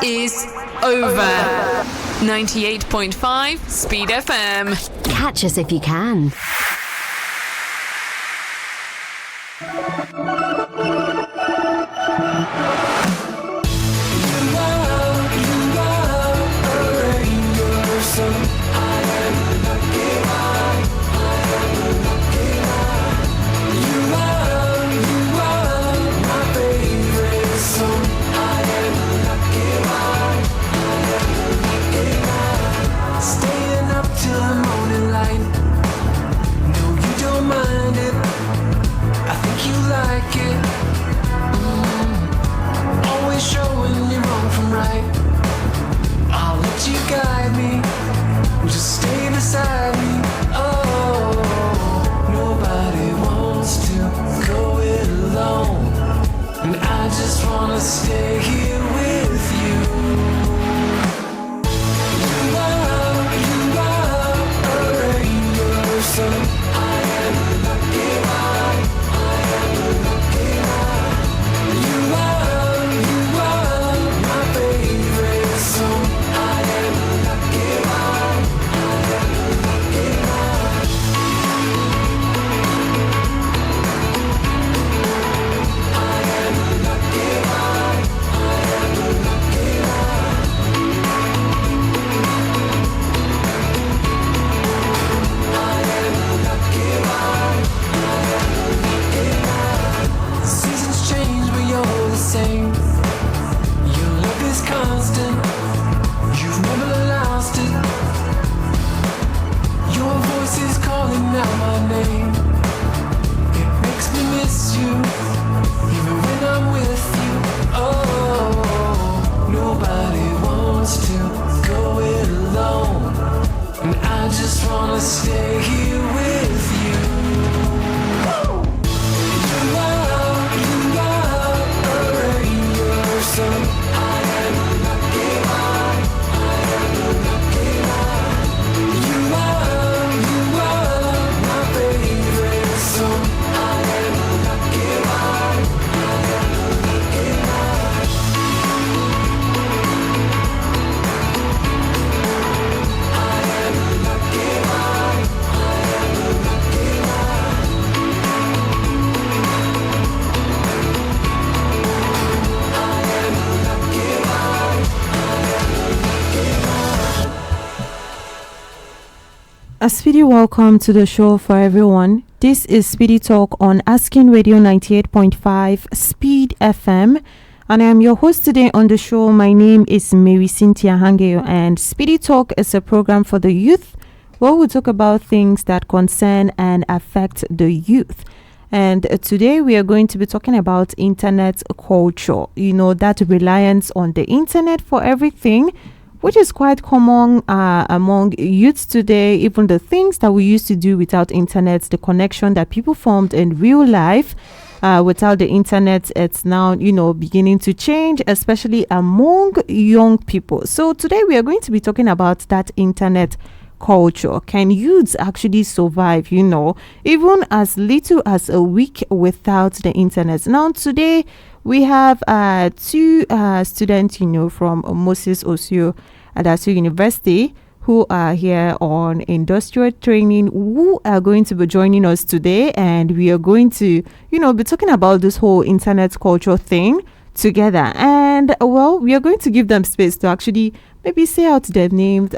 is over. 98.5 Speed FM. Catch us if you can. Stay here with you. You are a rainbow, so I am a lucky one. I am a lucky one. You are my favorite song. I am a lucky one. I am a lucky one. I am a lucky one. Same. Your love is constant. You've never lost it. Your voice is calling out my name. It makes me miss you, even when I'm with you. Oh, nobody wants to go it alone, and I just wanna stay here with you. I am a lucky one. I am a lucky one. You are my favorite song. I am a lucky one. I am a lucky one. I am a lucky one. I am a lucky A speedy welcome to the show for everyone. This is Speedy Talk on Asking Radio 98.5 Speed FM, and I am your host today on the show. My name is Marysyntia Hangeior, and Speedy Talk is a program for the youth where we talk about things that concern and affect the youth. And today we are going to be talking about internet culture. You know, that reliance on the internet for everything, which is quite common among youths today. Even the things that we used to do without internet, the connection that people formed in real life without the internet, it's now, beginning to change, especially among young people. So today we are going to be talking about that internet culture. Can youths actually survive, even as little as a week without the internet? Now today we have two students, from Moses Osio Adasu University, who are here on industrial training, who are going to be joining us today, and we are going to, be talking about this whole internet culture thing together. And we are going to give them space to actually maybe say out their names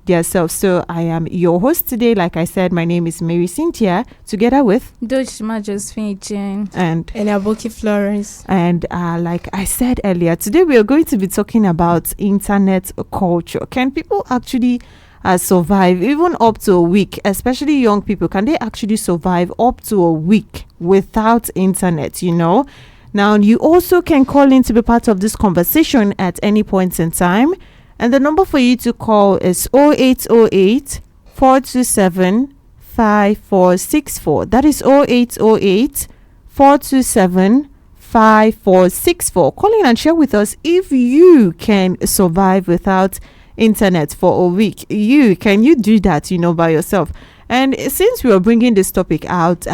themselves. So I am your host today. Like I said, my name is Marysyntia, together with Dooshima, Josephine, Icheen, and Aboki, Florence. And like I said earlier, today we are going to be talking about internet culture. Can people actually survive even up to a week, especially young people? Can they actually survive up to a week without internet? Now you also can call in to be part of this conversation at any point in time. And the number for you to call is 0808 427 5464. That is 0808 427 5464. Call in and share with us if you can survive without internet for a week. Can you do that, by yourself? And since we are bringing this topic out,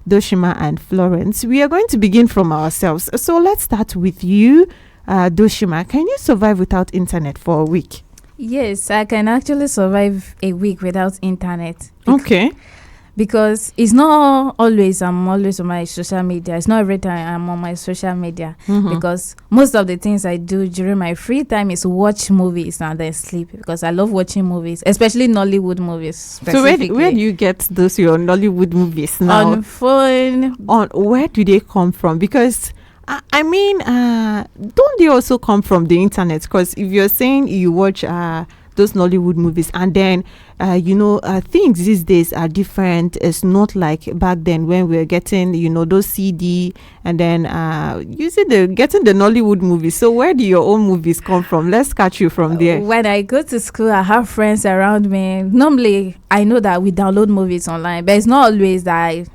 Dooshima and Florence, we are going to begin from ourselves. So let's start with you. Dooshima, can you survive without internet for a week? Yes, I can actually survive a week without internet. Okay. Because it's not always I'm always on my social media. It's not every time I'm on my social media. Because most of the things I do during my free time is watch movies and then sleep. Because I love watching movies, especially Nollywood movies. So where do you get those your Nollywood movies now? On phone. On where do they come from? Because I mean, don't they also come from the internet? Because if you're saying you watch those Nollywood movies and then things these days are different. It's not like back then when we were getting those CD and then getting the Nollywood movies. So where do your own movies come from? Let's catch you from there. When I go to school, I have friends around me. Normally I know that we download movies online, but it's not always that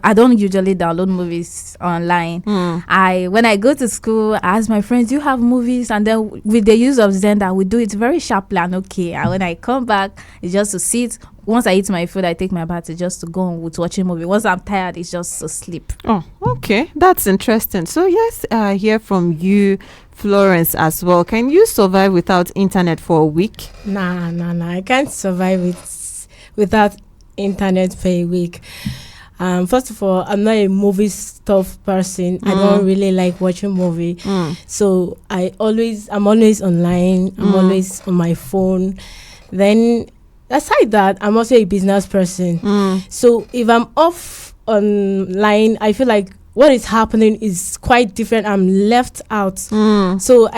I don't usually download movies online. When I go to school, I ask my friends, do you have movies? And then with the use of Zenda, we do it very sharply and okay. And when I come back, it's just to sit. Once I eat my food, I take my bath. It's just to go on with watching movie. Once I'm tired, it's just to sleep. Oh, okay. That's interesting. So yes, hear from you, Florence, as well. Can you survive without internet for a week? Nah. I can't survive without internet for a week. First of all, I'm not a movie stuff person. I don't really like watching movie. So I'm always online. I'm always on my phone. Then aside that, I'm also a business person. So if I'm off online, I feel like what is happening is quite different. I'm left out. So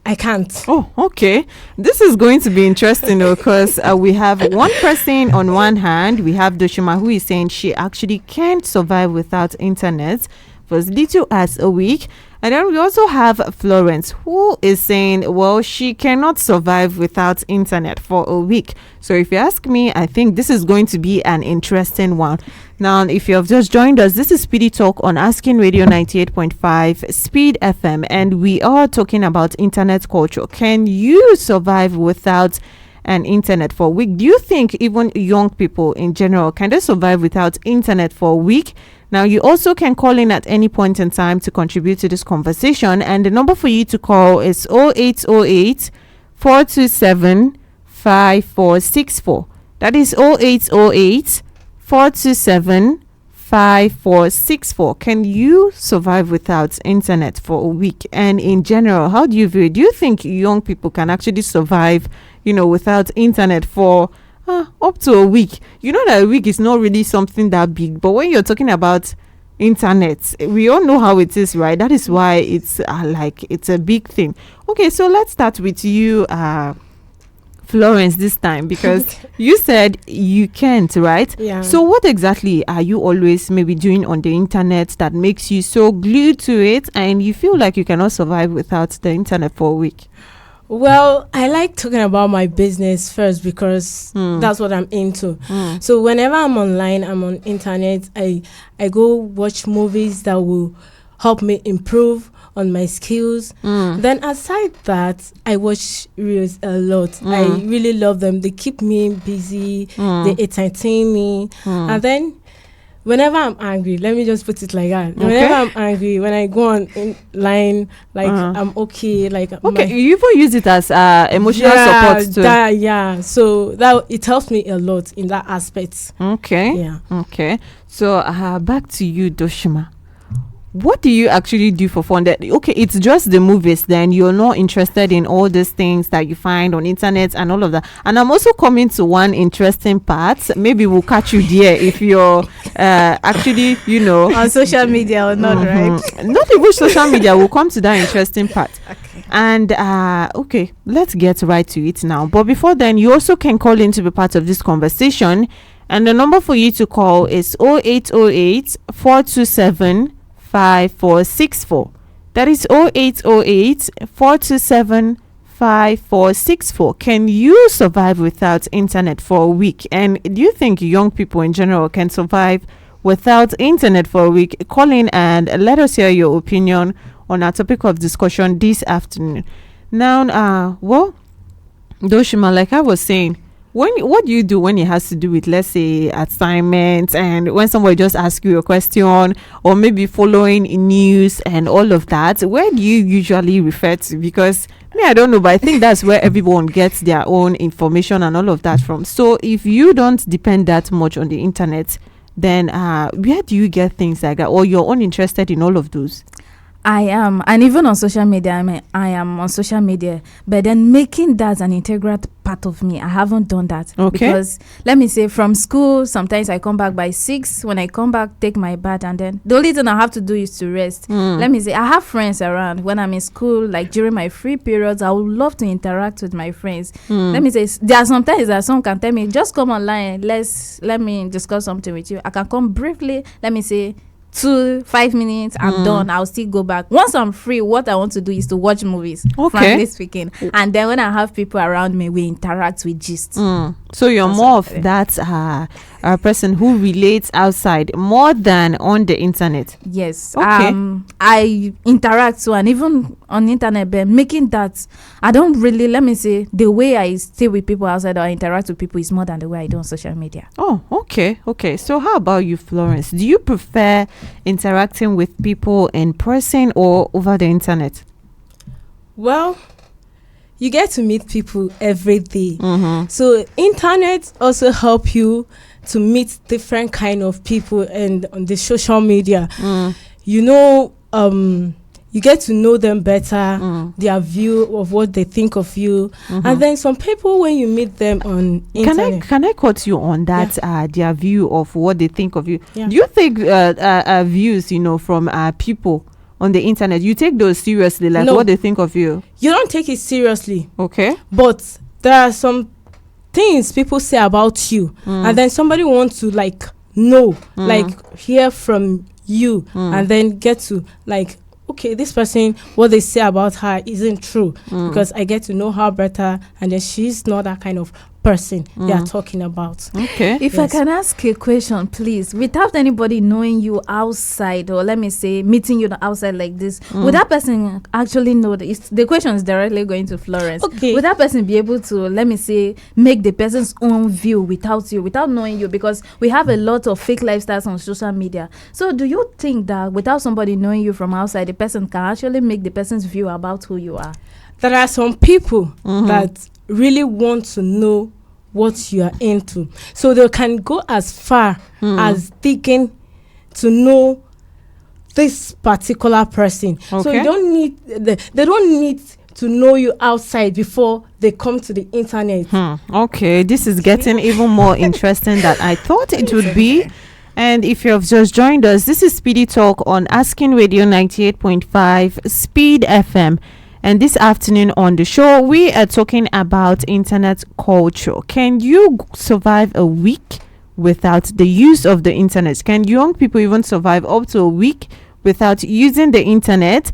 I can't. Oh, okay. This is going to be interesting because we have one person on one hand. We have Dooshima who is saying she actually can't survive without internet for as little as a week. And then we also have Florence who is saying, well, she cannot survive without internet for a week. So if you ask me, I think this is going to be an interesting one. Now, if you have just joined us, this is SPEEDy Talk on Asking Radio 98.5 Speed FM. And we are talking about internet culture. Can you survive without an internet for a week? Do you think even young people in general can they survive without internet for a week? Now, you also can call in at any point in time to contribute to this conversation. And the number for you to call is 0808 427 5464. That is 0808 427 5464. Can you survive without internet for a week? And in general, how do you view it? Do you think young people can actually survive, without internet for up to a week? You know that a week is not really something that big, but when you're talking about internet, we all know how it is, right? That is why it's it's a big thing. Okay, so let's start with you, Florence, this time, because you said you can't, right? Yeah. So what exactly are you always maybe doing on the internet that makes you so glued to it and you feel like you cannot survive without the internet for a week? Well, I like talking about my business first because that's what I'm into. So whenever I'm online, I'm on internet, I go watch movies that will help me improve on my skills. Then aside that, I watch reels a lot. I really love them. They keep me busy. They entertain me. And then whenever I'm angry, let me just put it like that. Okay. Whenever I'm angry, when I go line, I'm okay. Okay, you even use it as emotional support too. So that it helps me a lot in that aspect. Okay. Yeah. Okay. So back to you, Dooshima. What do you actually do for fun? Okay, it's just the movies. Then you're not interested in all these things that you find on internet and all of that. And I'm also coming to one interesting part. Maybe we'll catch you there if you're actually, on social media or not, right? Not even social media. We'll come to that interesting part. Okay. And okay, let's get right to it now. But before then, you also can call in to be part of this conversation. And the number for you to call is 0808 427 5464. That is 0808 427 5464. Can you survive without internet for a week? And do you think young people in general can survive without internet for a week? Call in and let us hear your opinion on our topic of discussion this afternoon. Now, Dooshima, like I was saying, what do you do when it has to do with, let's say, assignments, and when somebody just asks you a question, or maybe following news and all of that? Where do you usually refer to? Because me, I don't know, but I think that's where everyone gets their own information and all of that from. So if you don't depend that much on the internet, then where do you get things like that, or you're uninterested in all of those? I am, and even on social media, I am on social media, but then making that an integral part of me, I haven't done that. Okay. Because let me say, from school, sometimes I come back by 6. When I come back, take my bath, and then the only thing I have to do is to rest. Let me say, I have friends around. When I'm in school, like during my free periods, I would love to interact with my friends. Let me say, there are sometimes that someone can tell me, just come online, let me discuss something with you. I can come briefly, let me say, 2-5 minutes, I'm done. I'll still go back. Once I'm free, what I want to do is to watch movies, frankly speaking. And then when I have people around me, we interact with gist. So you're more of that a person who relates outside more than on the internet. Yes. Okay. I interact too, and even on the internet, but making that, I don't really, let me say, the way I stay with people outside or I interact with people is more than the way I do on social media. Oh, okay. So how about you, Florence? Do you prefer interacting with people in person or over the internet? Well, you get to meet people every day. So internet also help you to meet different kind of people, and on the social media, you know, you get to know them better, their view of what they think of you. And then some people, when you meet them on internet, Can I quote you on that? Their view of what they think of you. Yeah. Do you think views, from people on the internet, you take those seriously, like No. what they think of you? you don't take it seriously. Okay. But there are some things people say about you, and then somebody wants to like know, like hear from you, and then get to like, okay, this person, what they say about her isn't true, because I get to know her better, and then she's not that kind of person they are talking about. Okay. If I can ask a question, please, without anybody knowing you outside, or let me say meeting you outside like this, would that person actually know the question is directly going to Florence? Okay. Would that person be able to, let me say, make the person's own view without you, without knowing you? Because we have a lot of fake lifestyles on social media. So do you think that without somebody knowing you from outside, the person can actually make the person's view about who you are? There are some people that really want to know what you are into, so they can go as far as digging to know this particular person. So you don't need they don't need to know you outside before they come to the internet. Okay, this is getting even more interesting than I thought it would be. And if you have just joined us, this is Speedy Talk on Asking Radio 98.5 Speed FM. And this afternoon on the show, we are talking about internet culture. Can you survive a week without the use of the internet? Can young people even survive up to a week without using the internet?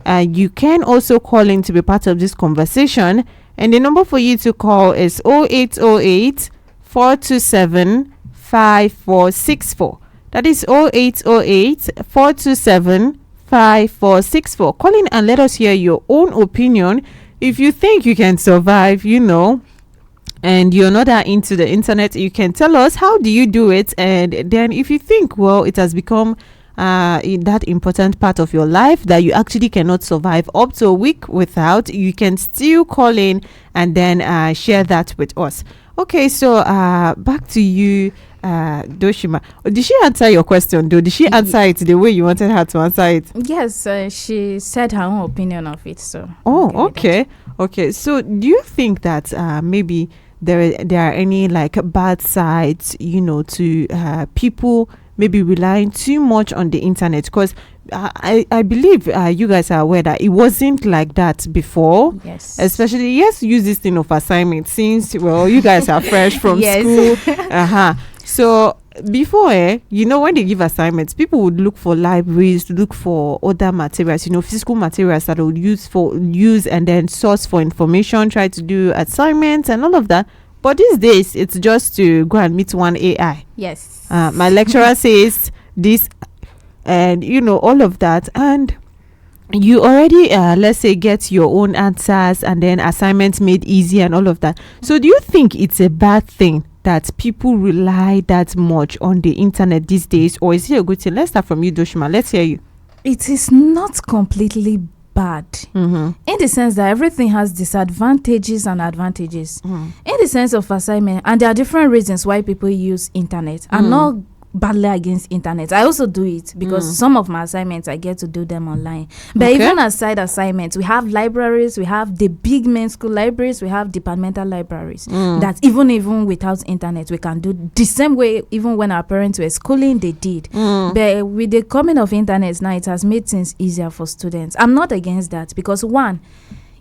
You can also call in to be part of this conversation. And the number for you to call is 0808 427 5464. That is 0808 427 5464. Call in and let us hear your own opinion. If you think you can survive, and you're not that into the internet, you can tell us how do you do it. And then if you think, well, it has become that important part of your life that you actually cannot survive up to a week without, you can still call in and then share that with us. Okay, so back to you, Dooshima. Did she answer your question though? Did she answer it the way you wanted her to answer it? Yes, she said her own opinion of it. So okay. So do you think that maybe there are any like bad sides, to people maybe relying too much on the internet? Because I believe you guys are aware that it wasn't like that before. Yes. Especially, use this thing of assignment, since, well, you guys are fresh from Yes. school. So before, when they give assignments, people would look for libraries, look for other materials, physical materials that they would use and then source for information, try to do assignments and all of that. But these days, it's just to go and meet one AI. Yes. My lecturer says this, and all of that. And you already let's say get your own answers and then assignments made easy and all of that. So do you think it's a bad thing that people rely that much on the internet these days, or is it a good thing? Let's start from you, Dooshima. Let's hear you. It is not completely bad in the sense that everything has disadvantages and advantages. In the sense of assignment, and there are different reasons why people use internet. I'm not badly against internet. I also do it because some of my assignments I get to do them online. But even aside assignments, we have libraries, we have the big main school libraries, we have departmental libraries that even without internet we can do the same way. Even when our parents were schooling, they did. But with the coming of internet now, it has made things easier for students. I'm not against that because one,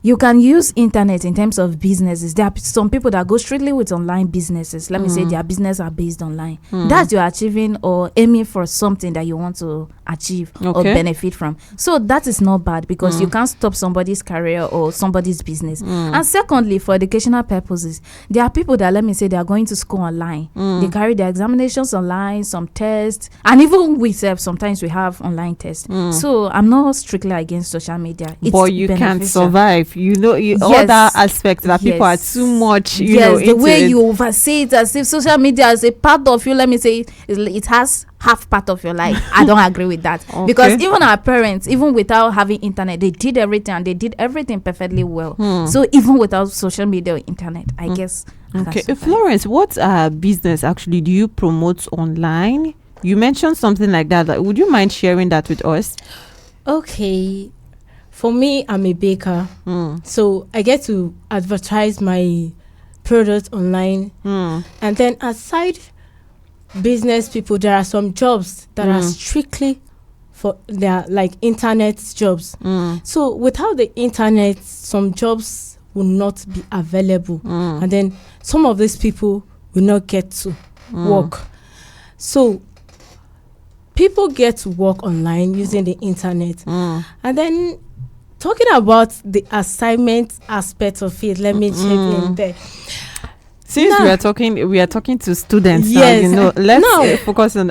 you can use internet in terms of businesses. There are some people that go strictly with online businesses. Let me say their business are based online. That's you're achieving or aiming for something that you want to achieve or benefit from. So that is not bad because you can't stop somebody's career or somebody's business. And secondly, for educational purposes, there are people that, let me say, they are going to school online. They carry their examinations online, some tests, and even with sometimes we have online tests. So I'm not strictly against social media. It's but you beneficial. can't survive. Other aspects that people are too much, the way you oversee it as if social media is a part of you. Let me say it has half part of your life. I don't agree with that because even our parents, even without having internet, they did everything and they did everything perfectly well. So even without social media or internet, I guess. Florence, what business actually do you promote online? You mentioned something like that. Would you mind sharing that with us? Okay. For me, I'm a baker, so I get to advertise my product online. And then aside business people, there are some jobs that are strictly for their like internet jobs. So without the internet, some jobs will not be available, and then some of these people will not get to work. So people get to work online using the internet, and then. Talking about the assignment aspect of it, let me check in there. Since we are talking to students now, let's focus on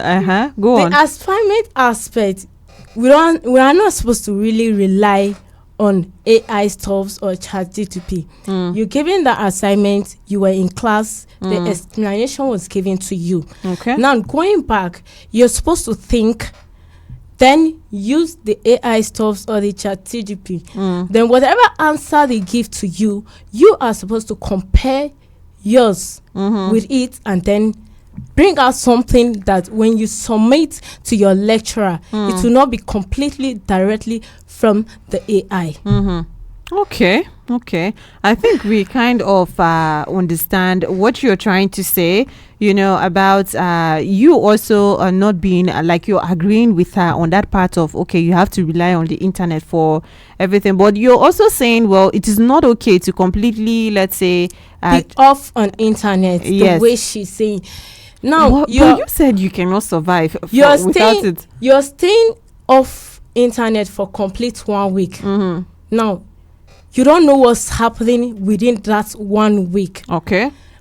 go on. The assignment aspect, we are not supposed to really rely on AI stuffs or ChatGPT. You're given the assignment, you were in class, the explanation was given to you. Now going back, you're supposed to think. Then use the AI stuffs or the ChatGPT. Then whatever answer they give to you, you are supposed to compare yours with it and then bring out something that when you submit to your lecturer, it will not be completely directly from the AI. Okay. I think we kind of understand what you're trying to say, about you also not being like you're agreeing with her on that part of, you have to rely on the internet for everything. But you're also saying, well, it is not okay to completely, let's say, be off on internet the way she's saying. Now, but you said you cannot survive without it. You're staying off internet for complete 1 week. Now, you don't know what's happening within that 1 week.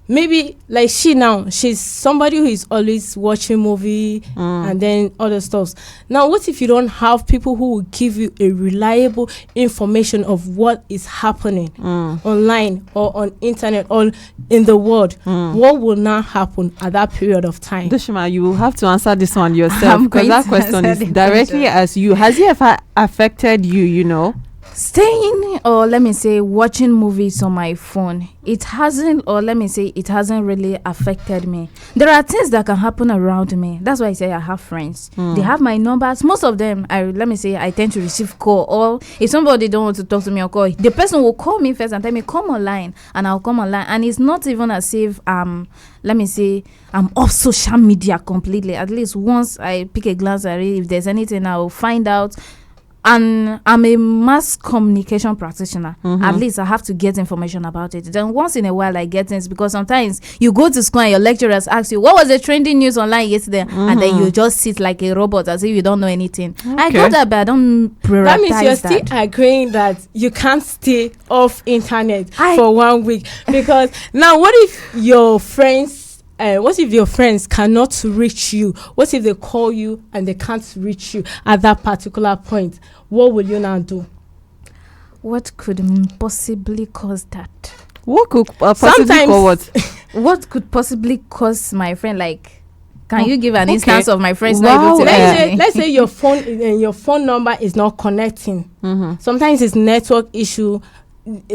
Maybe like she's somebody who is always watching movie and then other stuff. Now, what if you don't have people who will give you a reliable information of what is happening online or on internet or in the world? What will now happen at that period of time? Dooshima, you will have to answer this one yourself because that question is directly as you. Has it ever affected you, Staying or let me say watching movies on my phone, it hasn't really affected me. There are things that can happen around me. That's why I say I have friends. They have my numbers. Most of them, I tend to receive call, or if somebody don't want to talk to me or call, the person will call me first and tell me come online, and I'll come online. And it's not even as if I'm off social media completely. At least once I pick a glance at it, if there's anything, I'll find out. And I'm a mass communication practitioner. At least I have to get information about it. Then once in a while I get things, because sometimes you go to school and your lecturers ask you what was the trending news online yesterday, and then you just sit like a robot as if you don't know anything. I got that, but I don't prioritize that. Means you're still agreeing that you can't stay off internet for 1 week, because now what if your friends what if your friends cannot reach you? What if they call you and they can't reach you at that particular point? What will you now do? What could possibly cause that? What could possibly Sometimes- cause what? What could possibly cause my friend, like, can Oh, you give an okay. instance of my friends Wow, not able to Let's reach say, me? let's say your phone number is not connecting. Mm-hmm. Sometimes it's network issue,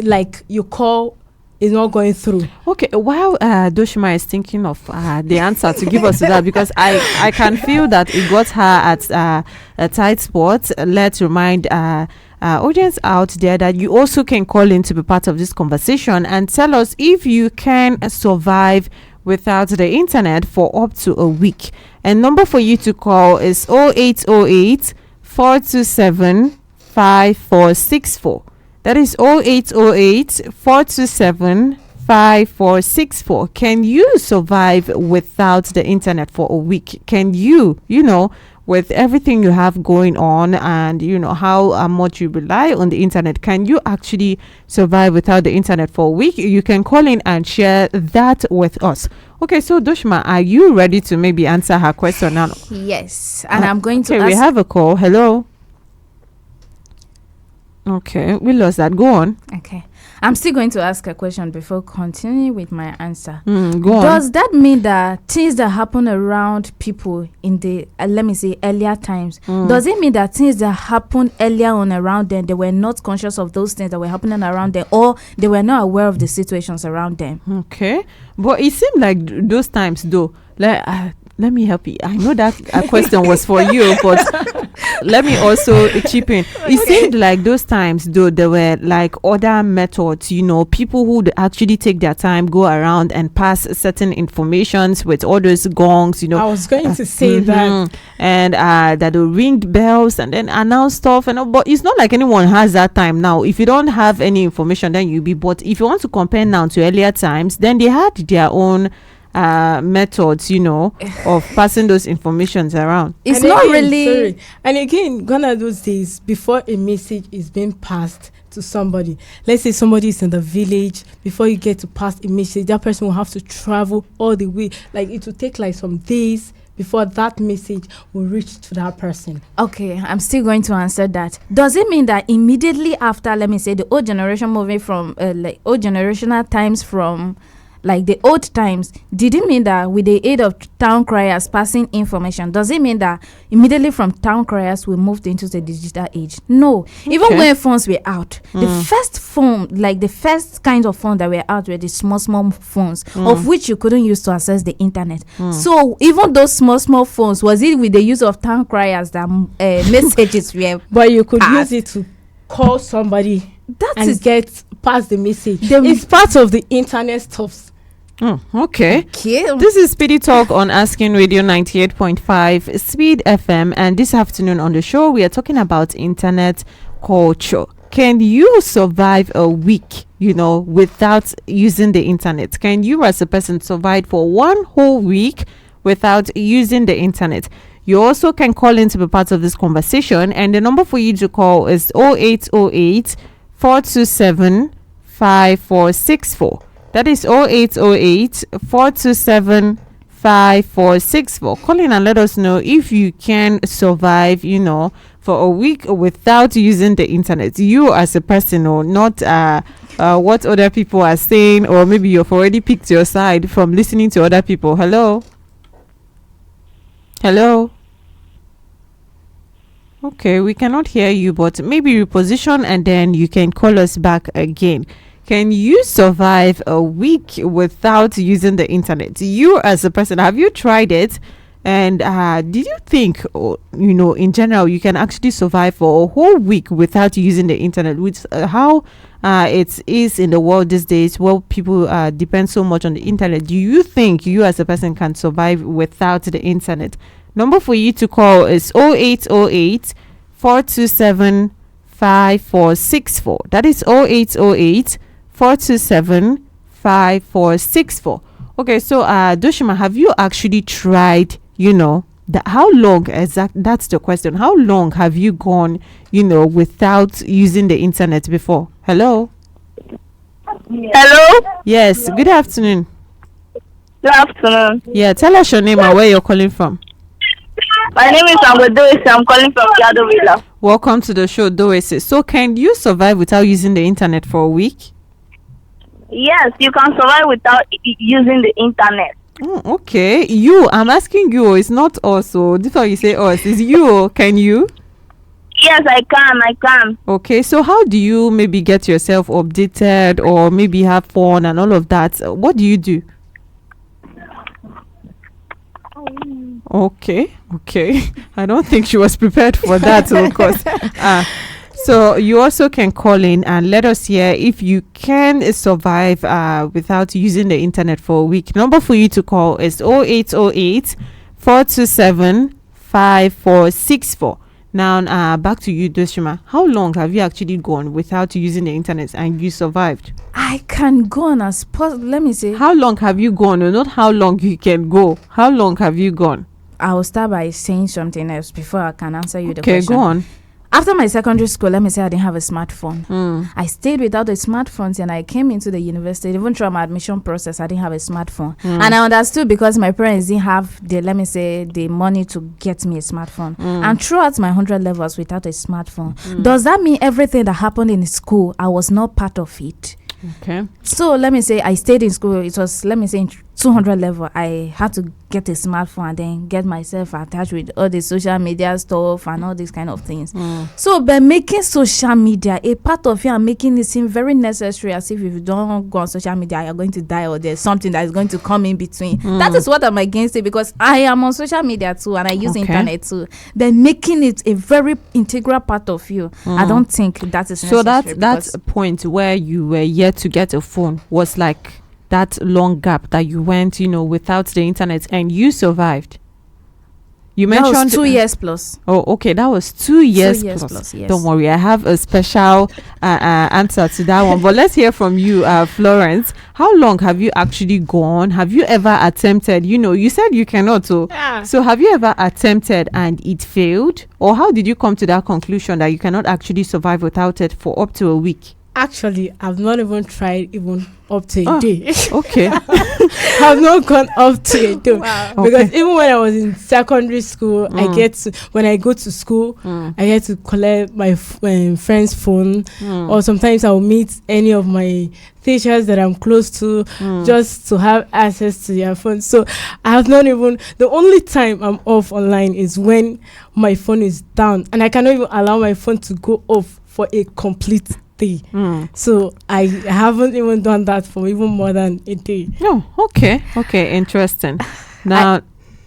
like you call is not going through. Okay, while Dooshima is thinking of the answer to give us to that, because I can feel that it got her at a tight spot. Let's remind audience out there that you also can call in to be part of this conversation and tell us if you can survive without the internet for up to a week. And number for you to call is 0808 427 5464. That is 0808 427 5464. Can you survive without the internet for a week? Can you, with everything you have going on and how much you rely on the internet, can you actually survive without the internet for a week? You can call in and share that with us. Okay, so Dooshima, are you ready to maybe answer her question now? Yes, and I'm going to Okay, ask. we have a call. Hello. Okay, we lost that. Go on. Okay, I'm still going to ask a question before continuing with my answer. Go on. Does that mean that things that happen around people in the let me say earlier times, does it mean that things that happened earlier on around them, they were not conscious of those things that were happening around them, or they were not aware of the situations around them? Okay, but it seemed like those times though, like let me help you. I know that question was for you, but let me also chip in. It seemed like those times though, there were like other methods, people who would actually take their time, go around and pass certain informations with all those gongs, I was going to say that. and that will ring bells and then announce stuff and all, but it's not like anyone has that time now. If you don't have any information, then you'll be, but if you want to compare now to earlier times, then they had their own methods, of passing those informations around. It's And not again, really. sorry. And again, gone are those days before a message is being passed to somebody. Let's say somebody is in the village. Before you get to pass a message, that person will have to travel all the way. Like it will take like some days before that message will reach to that person. Okay, I'm still going to answer that. Does it mean that immediately after, let me say, the old generation moving from like old generational times from like the old times, did it mean that with the aid of town criers passing information, does it mean that immediately from town criers we moved into the digital age? No. Even when phones were out, the first phone, like the first kinds of phone that were out were the small phones, of which you couldn't use to access the internet. So even those small phones, was it with the use of town criers that messages were But you could passed? use it to call somebody That and is get past the message. The- It's part of the internet stuff. Okay. okay. This is Speedy Talk on Asking Radio 98.5 Speed FM, and this afternoon on the show we are talking about internet culture. Can you survive a week, without using the internet? Can you as a person survive for one whole week without using the internet? You also can call in to be part of this conversation, and the number for you to call is 0808 427 5464. That is 0808 427 5464. Call in and let us know if you can survive, for a week without using the internet. You as a person, or not what other people are saying, or maybe you've already picked your side from listening to other people. Hello? Hello? Okay, we cannot hear you, but maybe reposition and then you can call us back again. Can you survive a week without using the internet? You as a person, have you tried it? And did you think, in general, you can actually survive for a whole week without using the internet? With how it is in the world these days, where people depend so much on the internet, do you think you as a person can survive without the internet? Number for you to call is 0808 427 5464. That is 0808 427 5464. Okay, so Dooshima, have you actually tried, how long that's the question. How long have you gone, without using the internet before? Hello? Hello? Yes, good afternoon. Good afternoon. Yeah, tell us your name and where you're calling from. My name is Dooshima. I'm calling from Gado Villa. Welcome to the show, Dooshima. So, can you survive without using the internet for a week? Yes, you can survive without using the internet. Okay. I'm asking you. It's not us. So, this is why you say us. It's you. Can you? Yes, I can. Okay. So, how do you maybe get yourself updated or maybe have fun and all of that? What do you do? Okay. I don't think she was prepared for that, of course. So you also can call in and let us hear if you can survive without using the internet for a week. Number for you to call is 0808 427 5464. Now, back to you, Dooshima. How long have you actually gone without using the internet and you survived? I can go on as let me say. How long have you gone, or not how long you can go? How long have you gone? I will start by saying something else before I can answer you the Okay, question. go on. After my secondary school, let me say I didn't have a smartphone. I stayed without a smartphone and I came into the university. Even through my admission process, I didn't have a smartphone. And I understood because my parents didn't have the money to get me a smartphone. And throughout my 100 levels without a smartphone, does that mean everything that happened in school, I was not part of it? Okay. So let me say I stayed in school. It was, let me say, in 200 level. I had to get a smartphone and then get myself attached with all the social media stuff and all these kind of things. So by making social media a part of you and making it seem very necessary, as if you don't go on social media, you're going to die or there's something that is going to come in between. That is what I'm against it, because I am on social media too and I use internet too. Then making it a very integral part of you, I don't think that is necessary. So that point where you were yet to get a phone was like that long gap that you went, without the internet, and you survived. You mentioned that was 2 years plus. Oh, okay, that was 2 years, plus. Yes. Don't worry, I have a special answer to that one. But let's hear from you, Florence. How long have you actually gone? Have you ever attempted? You said you cannot. So have you ever attempted and it failed? Or how did you come to that conclusion that you cannot actually survive without it for up to a week? Actually, I've not even tried up to a day. Okay. I've not gone up to a day. Wow. Because even when I was in secondary school, when I go to school, I get to collect my friend's phone, or sometimes I'll meet any of my teachers that I'm close to just to have access to their phone. So I have not even, the only time I'm off online is when my phone is down, and I cannot even allow my phone to go off for a complete day. So I haven't even done that for even more than a day. Okay, interesting. Now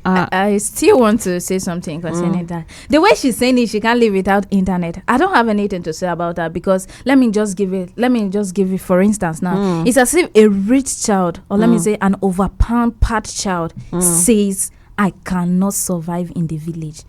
I still want to say something concerning that. The way she's saying it, she can't live without internet. I don't have anything to say about that, because let me just give it for instance now. It's as if a rich child, or let me say an overpampered child, says I cannot survive in the village.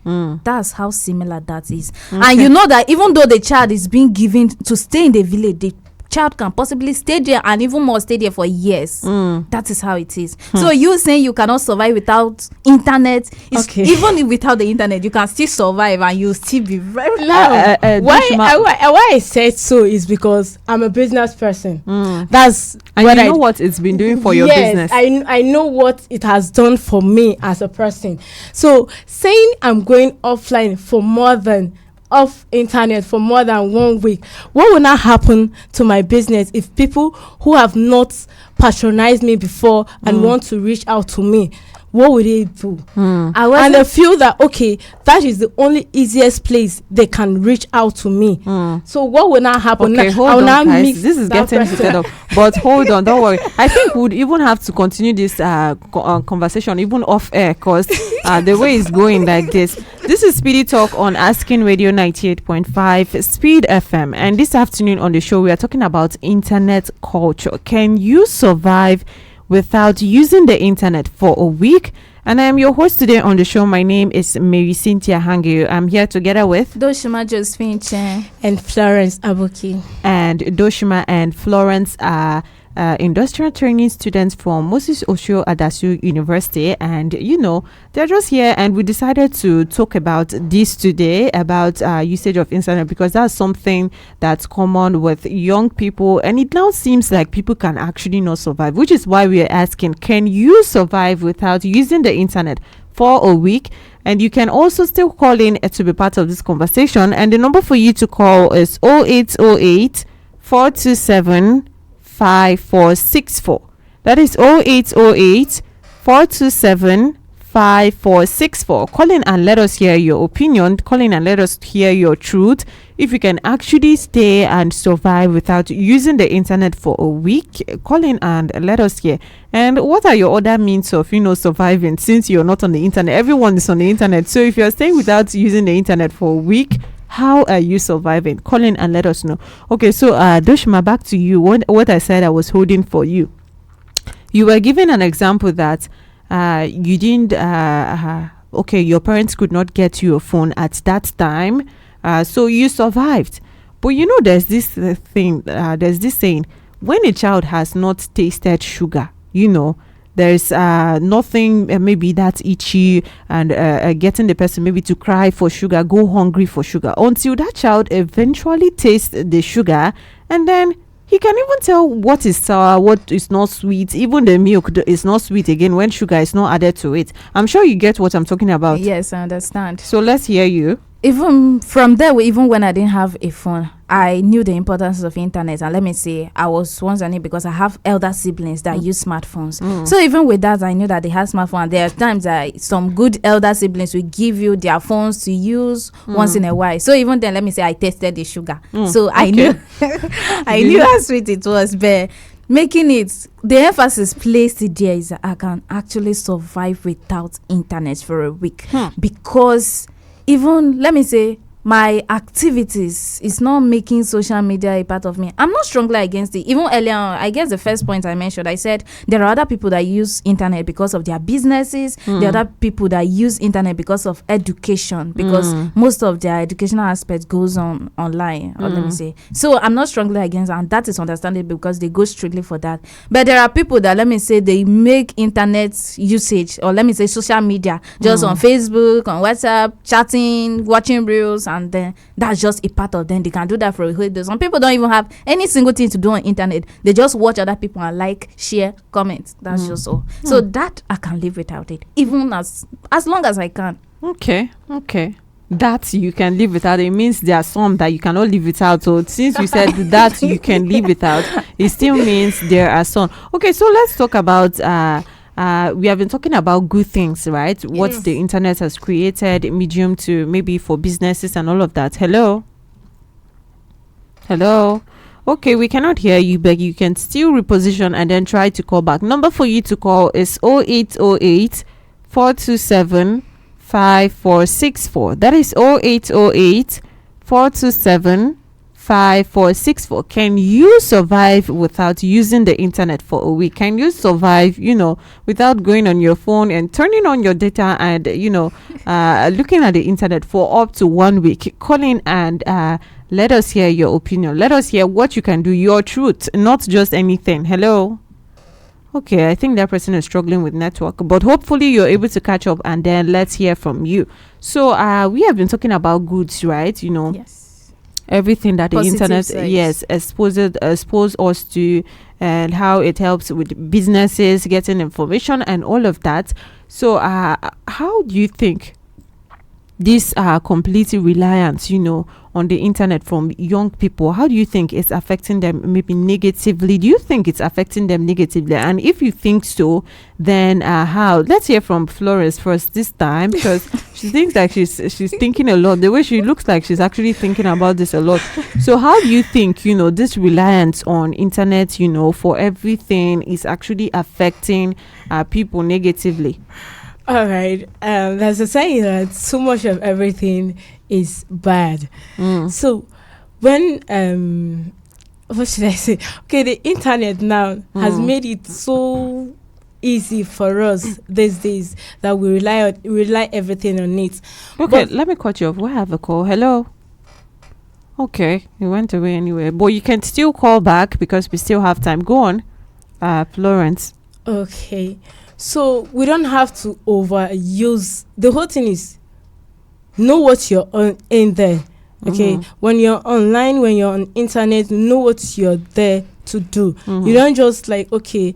That's how similar that is. And you know that even though the child is being given to stay in the village, the child can possibly stay there and even more stay there for years. That is how it is. So you saying you cannot survive without internet, even without the internet, you can still survive and you still be very loud. Why I said so is because I'm a business person. That's and what what it's been doing for your business. I know what it has done for me as a person. So saying I'm going offline for more than off internet for more than 1 week, what will not happen to my business if people who have not patronized me before and want to reach out to me, what would they do? And I feel that that is the only easiest place they can reach out to me. So what will not happen? Hold on, guys. This is getting heated up. But hold on, don't worry. I think we'd even have to continue this conversation even off air, because the way it's going like this. This is Speedy Talk on Asking Radio 98.5 Speed FM, and this afternoon on the show we are talking about internet culture. Can you survive without using the internet for a week? And I am your host today on the show. My name is Marysyntia Hangeior. I'm here together with Dooshima, Josephine, Icheen. And Florence Aboki. And Dooshima and Florence are industrial training students from Moses Osho Adasu University, and they're just here, and we decided to talk about this today, about usage of internet, because that's something that's common with young people, and it now seems like people can actually not survive, which is why we are asking, can you survive without using the internet for a week? And you can also still call in to be part of this conversation, and the number for you to call is 0808 427 5464. That is 0808 427 5464. Call in and let us hear your opinion. Call in and let us hear your truth. If you can actually stay and survive without using the internet for a week, call in and let us hear. And what are your other means of surviving, since you're not on the internet? Everyone is on the internet. So if you're staying without using the internet for a week, how are you surviving? Call in and let us know. Okay, so Dooshima, back to you. What I said I was holding for you. You were giving an example that you didn't. Okay, your parents could not get you a phone at that time, so you survived. But there's this thing. There's this saying: when a child has not tasted sugar, there's nothing maybe that's itchy, and getting the person maybe to cry for sugar, go hungry for sugar, until that child eventually tastes the sugar, and then he can even tell what is sour, what is not sweet. Even the milk is not sweet again when sugar is not added to it. I'm sure you get what I'm talking about. Yes, I understand. So let's hear you. Even from there, even when I didn't have a phone, I knew the importance of internet. And let me say, I was once on it because I have elder siblings that use smartphones. So even with that, I knew that they had smartphones. And there are times that some good elder siblings will give you their phones to use once in a while. So even then, let me say, I tasted the sugar. So I knew, I knew how sweet it was. But making it, the emphasis placed there is that I can actually survive without internet for a week. Because even, let me say, my activities is not making social media a part of me. I'm not strongly against it. Even earlier on, I guess the first point I mentioned, I said there are other people that use internet because of their businesses. There are other people that use internet because of education, because most of their educational aspect goes on online, or let me say. So I'm not strongly against it, and that is understandable because they go strictly for that. But there are people that, let me say, they make internet usage, or let me say social media, just on Facebook, on WhatsApp, chatting, watching reels, and then that's just a part of them. They can do that for a whole day. Some people don't even have any single thing to do on internet. They just watch other people and like, share, comment. That's just all. So that I can live without it, even as long as I can. Okay. That you can live without, it means there are some that you cannot live without. So since you said that you can live without, it still means there are some. Okay, so let's talk about we have been talking about good things, right? What the internet has created, medium to maybe for businesses and all of that. Hello. Okay, we cannot hear you, but you can still reposition and then try to call back. Number for you to call is 0808 427 5464. That is 0808 427 5464. Can you survive without using the internet for a week? Can you survive, without going on your phone and turning on your data and, looking at the internet for up to 1 week? Call in and let us hear your opinion. Let us hear what you can do, your truth, not just anything. Hello? Okay, I think that person is struggling with network, but hopefully you're able to catch up, and then let's hear from you. So we have been talking about goods, right? Yes. Everything that Positive the internet sides. expose us to, and how it helps with businesses getting information and all of that. So how do you think this complete reliance on the internet from young people, how do you think it's affecting them maybe negatively? Do you think it's affecting them negatively? And if you think so, then how? Let's hear from Florence first this time, because she thinks like she's thinking a lot. The way she looks like she's actually thinking about this a lot. So how do you think, this reliance on internet, for everything is actually affecting people negatively? All right. There's a saying that so much of everything is bad. So when what should I say? Okay, the internet now has made it so easy for us these days that we rely everything on it. Okay, But let me cut you off. We have a call. Hello. Okay, he went away anyway. But you can still call back because we still have time. Go on, Florence. okay, so we don't have to overuse. The whole thing is know what you're on in there. Okay, when you're online, when you're on internet, know what you're there to do. You don't just like, okay,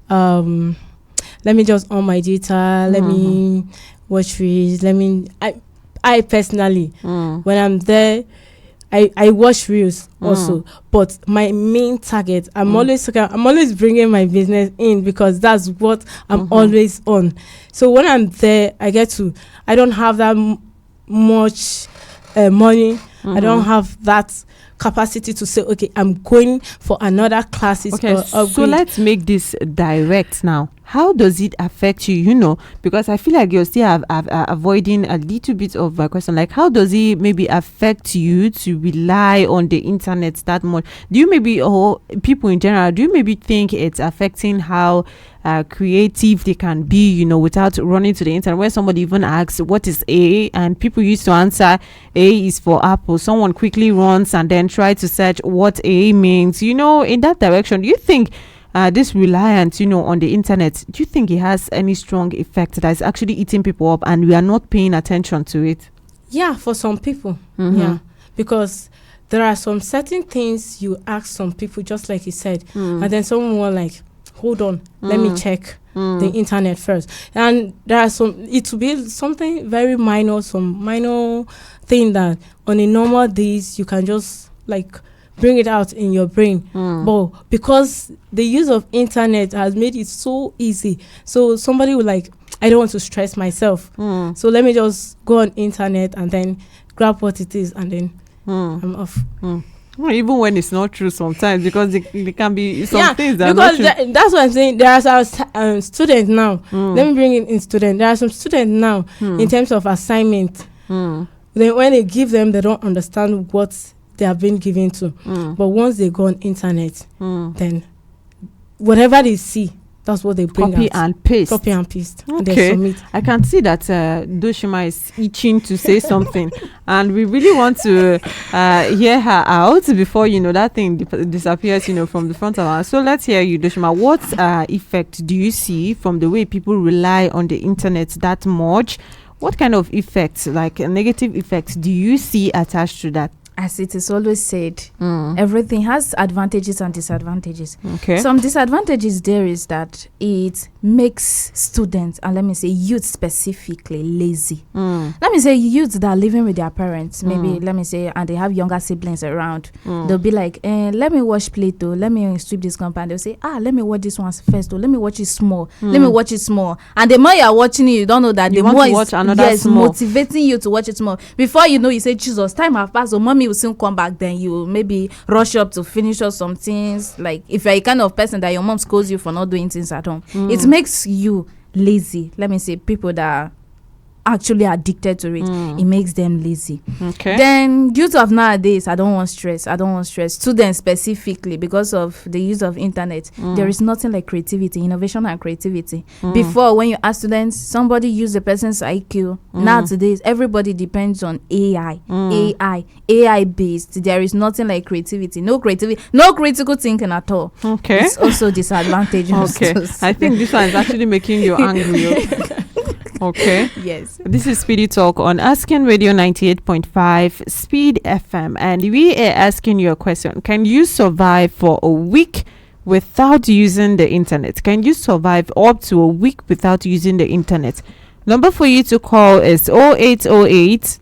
let me just on my data, let me watch reels, I personally, when I'm there, I watch reels also, but my main target, I'm always bringing my business in because that's what I'm always on. So when I'm there, I don't have that much money. I don't have that capacity to say, okay, I'm going for another classes. Okay, so let's make this direct now. How does it affect you? You know, because I feel like you're still avoiding a little bit of a question. Like, how does it maybe affect you to rely on the internet that much? Do you maybe, or people in general, do you maybe think it's affecting how creative they can be, you know, without running to the internet? When somebody even asks, what is A? And people used to answer, A is for apple. Someone quickly runs and then try to search what A means, you know, in that direction. Do you think this reliance, you know, on the internet, do you think it has any strong effect that is actually eating people up and we are not paying attention to it? Yeah, for some people. Yeah, because there are some certain things you ask some people, just like you said, and then someone will like, hold on, let me check the internet first. And there are it will be something very minor, some minor thing that on a normal days you can just like bring it out in your brain. But because the use of internet has made it so easy, so somebody will like, I don't want to stress myself, so let me just go on internet and then grab what it is and then I'm off. Well, even when it's not true sometimes, because they can be some things that because are not true. that's what I'm saying. There are some students now. Let me bring in students. There are some students now in terms of assignment. Then when they give them, they don't understand what they have been given to. But once they go on internet, then whatever they see, that's what they bring Copy out. and paste. Copy and paste. And they Okay, submit. I can see that Dooshima is itching to say something, and we really want to hear her out before, you know, that thing disappears, you know, from the front of us. So let's hear you, Dooshima. What effect do you see from the way people rely on the internet that much? What kind of effects, like negative effects, do you see attached to that? As it is always said, everything has advantages and disadvantages. Okay. Some disadvantages there is that it makes students, and let me say youth specifically, lazy. Let me say youth that are living with their parents, maybe let me say, and they have younger siblings around. They'll be like, let me watch Play-Doh, let me sweep this compound. They'll say, let me watch this one first, though. Let me watch it small. Let me watch it small. And the more you're watching it, you don't know that You the want more to watch another small. motivating you to watch it small. Before you know, you say, Jesus, time have passed, so mommy will soon come back. Then you maybe rush up to finish up some things. Like if you're a kind of person that your mom scolds you for not doing things at home, it makes you lazy. Let me say people that are actually addicted to it, it makes them lazy. Okay. Then youth of nowadays, I don't want stress. Students specifically, because of the use of internet, there is nothing like creativity, innovation and creativity. Before, when you ask students, somebody use the person's IQ. Nowadays, everybody depends on AI based. There is nothing like creativity. No creativity, no critical thinking at all. Okay. It's also disadvantageous. Okay. I think this one is actually making you angry. Okay. Yes. This is Speedy Talk on Asking Radio 98.5 Speed FM, and we are asking you a question. Can you survive for a week without using the internet? Can you survive up to a week without using the internet? Number for you to call is 0808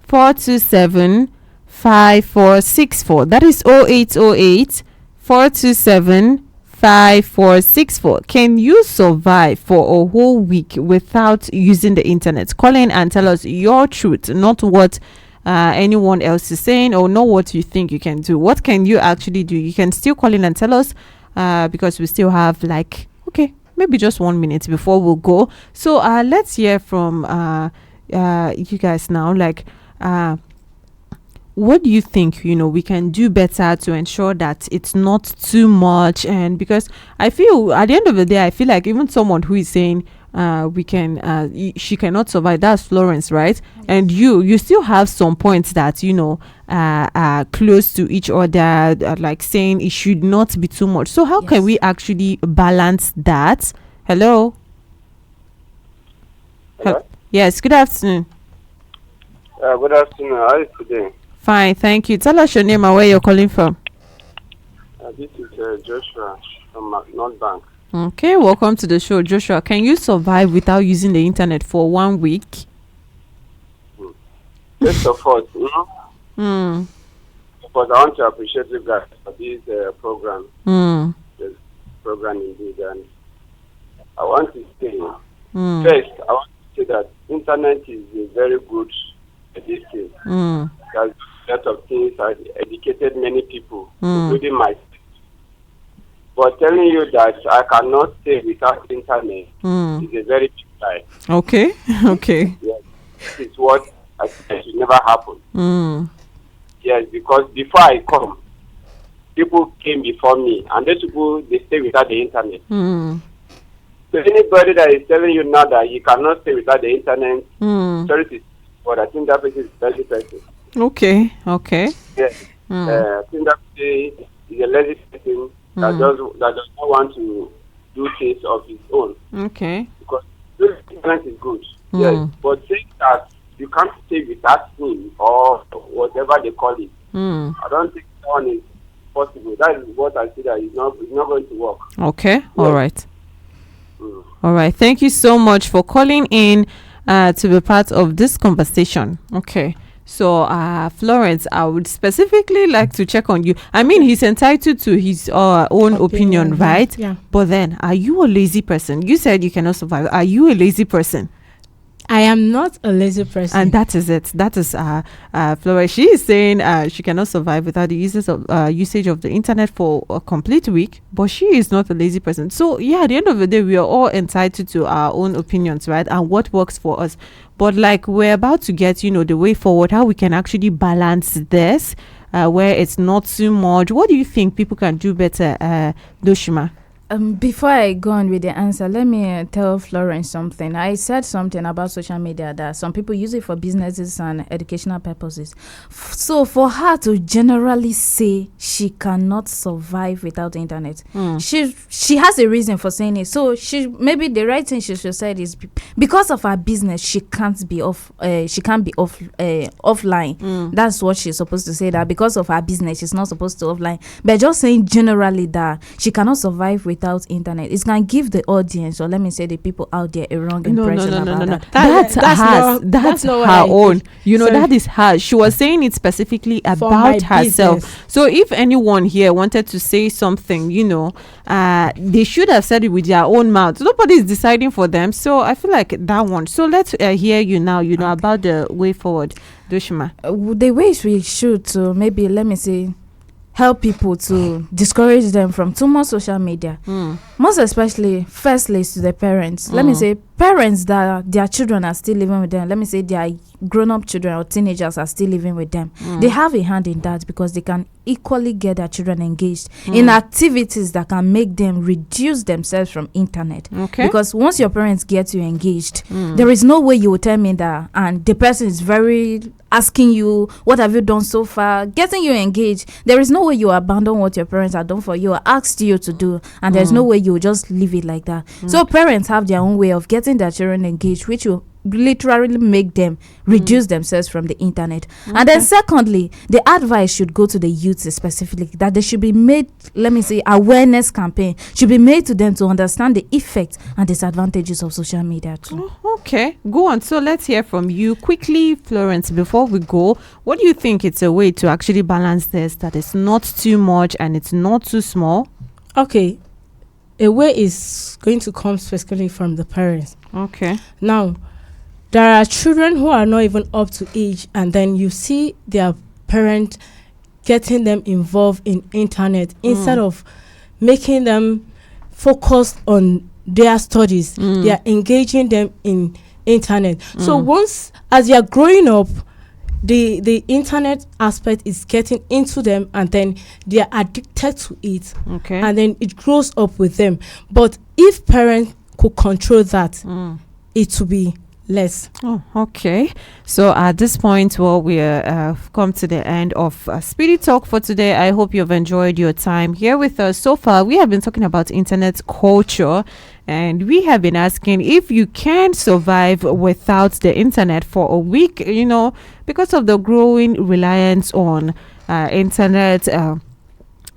427 5464. That is 0808 427 5464. Can you survive for a whole week without using the internet? Call in and tell us your truth, not what anyone else is saying, or not what you think you can do. What can you actually do? You can still call in and tell us, because we still have like, okay, maybe just 1 minute before we'll go. So let's hear from you guys now. Like, what do you think, we can do better to ensure that it's not too much? And because I feel at the end of the day, I feel like even someone who is saying she cannot survive, that's Florence, right? And you still have some points that are close to each other, like saying it should not be too much. So how can we actually balance that? Hello. Yes, good afternoon. Good afternoon. How are you today? Fine, thank you. Tell us your name and where you're calling from. This is Joshua from North Bank. Okay, welcome to the show, Joshua. Can you survive without using the internet for 1 week? First of all, because I want to appreciate you guys for this program. This program indeed, and I want to say first, I want to say that internet is a very good addition. There's a lot of things that educated many people, including myself. But telling you that I cannot stay without internet is a very big lie. Okay. Yes, this is what I said should never happen. Yes, because before I come, people came before me, and those people, they stay without the internet. So anybody that is telling you now that you cannot stay without the internet, sorry to say, but I think that person is a lazy person. Okay. Yes. I think that person is a lazy person that does not want to do things of his own. Okay. Because the internet is good. Yes. But saying that you can't stay without him or whatever they call it, I don't think that one is possible. That is what I see that it's not going to work. Okay. Yes. All right. All right. Thank you so much for calling in to be part of this conversation. Okay. So, Florence, I would specifically like to check on you. I mean, he's entitled to his own opinion, right? Yeah. But then, are you a lazy person? You said you cannot survive. Are you a lazy person? I am not a lazy person. And that is it. That is Florence. She is saying she cannot survive without the usage of the internet for a complete week. But she is not a lazy person. So, yeah, at the end of the day, we are all entitled to our own opinions, right? And what works for us. But like we're about to get, the way forward, how we can actually balance this, where it's not too much. What do you think people can do better, Dooshima? Before I go on with the answer, let me tell Florence something. I said something about social media that some people use it for businesses and educational purposes. So for her to generally say she cannot survive without the internet, she has a reason for saying it. So maybe the right thing she should say is because of her business, she can't be offline. That's what she's supposed to say. That because of her business, she's not supposed to offline. But just saying generally that she cannot survive without internet, it's gonna give the audience, or let me say the people out there, a wrong impression about that. That's her own. That is her. She was saying it specifically about herself. Business. So if anyone here wanted to say something, they should have said it with their own mouth. Nobody is deciding for them. So I feel like that one. So let's hear you now. About the way forward, Dooshima. The ways we should to maybe, let me say, help people to discourage them from too much social media. Most especially, firstly, is to the parents. Let me say, parents that their children are still living with them. Let me say their grown-up children or teenagers are still living with them. They have a hand in that because they can equally get their children engaged in activities that can make them reduce themselves from internet. Okay. Because once your parents get you engaged, there is no way you will tell me that, and the person is very asking you, what have you done so far, getting you engaged. There is no way you abandon what your parents have done for you or asked you to do, and there's no way you will just leave it like that. So parents have their own way of getting their children engaged, which will literally make them reduce themselves from the internet. And then secondly, the advice should go to the youths specifically, that they should be made, let me say, awareness campaign should be made to them to understand the effects and disadvantages of social media too. Okay, go on. So let's hear from you quickly, Florence. Before we go, what do you think it's a way to actually balance this, that it's not too much and it's not too small? Okay, a way is going to come specifically from the parents. Okay. Now, there are children who are not even up to age, and then you see their parent getting them involved in internet instead of making them focus on their studies. They are engaging them in internet. So once, as you are growing up, the internet aspect is getting into them, and then they are addicted to it. Okay. And then it grows up with them. But if parents could control that, it will be less. Oh, okay. So at this point, well, we have come to the end of Speedy Talk for today. I hope you've enjoyed your time here with us. So far, we have been talking about internet culture, and we have been asking if you can survive without the internet for a week, because of the growing reliance on internet.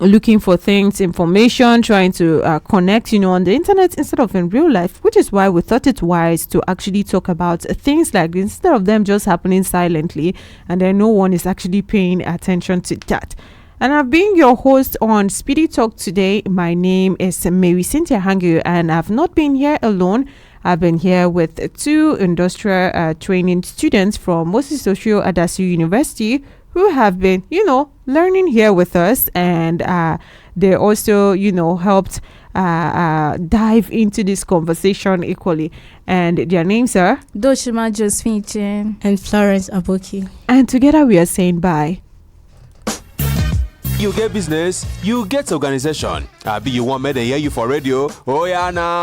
Looking for things, information, trying to connect, on the internet instead of in real life, which is why we thought it wise to actually talk about things like this instead of them just happening silently and then no one is actually paying attention to that. And I've been your host on Speedy Talk today. My name is Marysyntia Hangeior, and I've not been here alone. I've been here with two industrial training students from Moses Socio Adasu University who have been, learning here with us, and they also, helped dive into this conversation equally. And their names are Dooshima, Josephine, Icheen, And Florence Aboki. and together we are saying bye. You get business, you get organization. Be you want me to hear you for radio? Oh yeah, now.